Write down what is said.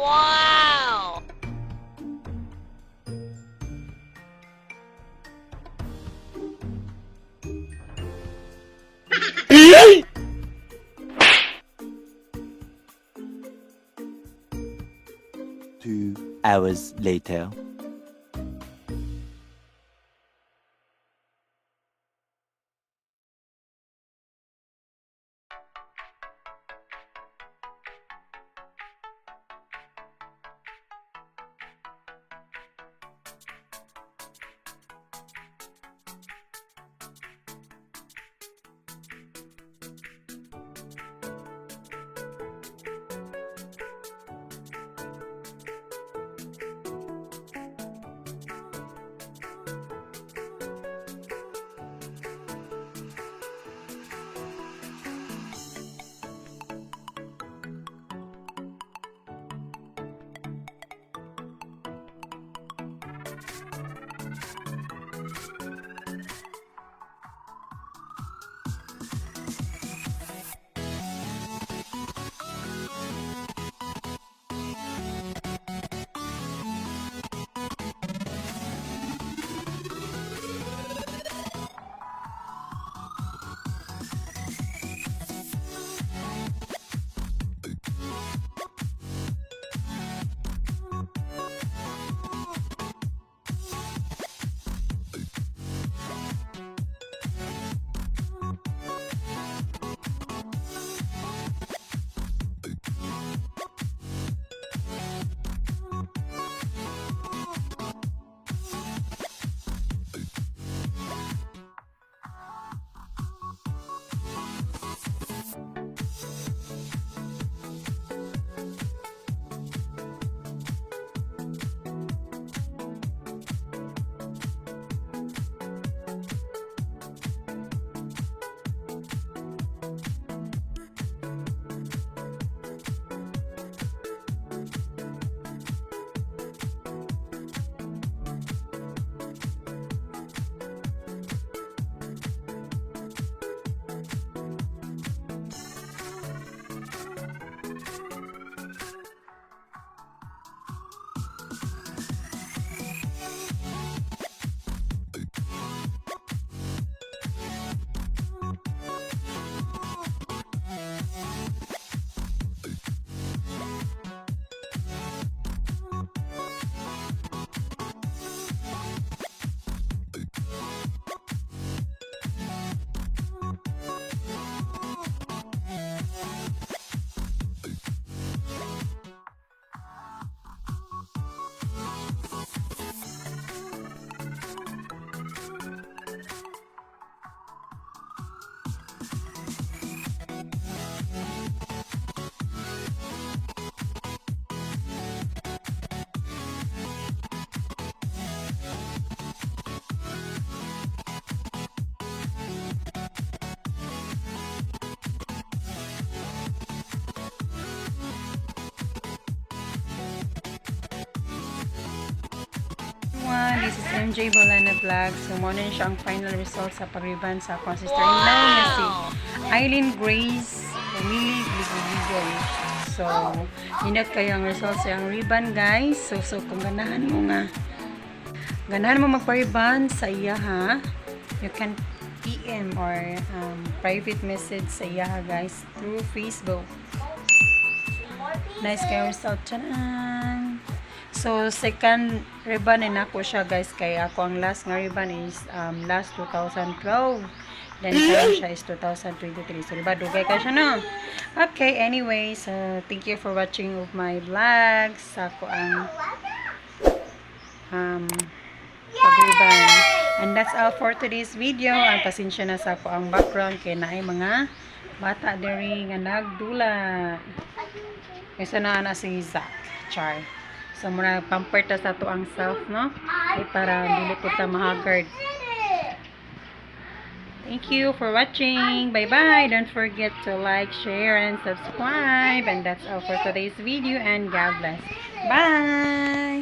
Wow! 2 hours later. This is MJ Boholana Vlogs. So, muna siya ang final result sa pag-rebond sa akong sister-in-law na si Eileen Grace Pumili Ligo. So, yun kayo ang result sa ang rebond, guys. So kung ganahan mo magpa-rebond sa iya, ha, you can PM or private message sa iya, ha, guys, through Facebook. Nice kayo result. Tchanan! So, second rebond na ako siya, guys. Kaya ako ang last nga rebond is last 2012. Then, karon siya is 2023. So, diba? Dugay ka siya, no? Okay, anyway. So, thank you for watching of my vlogs. Ako ang pag-rebond. And that's all for today's video. Ang pasensya na sa ako ang background. Kaya na ay mga bata diri nga nagdula. Isa na si Zach. Char. So, muna pamperta sa to ang self, no? Ay, para dili ko ta mahagard. Thank you for watching. Bye-bye. Don't forget to like, share, and subscribe. And that's all for today's video. And God bless. Bye!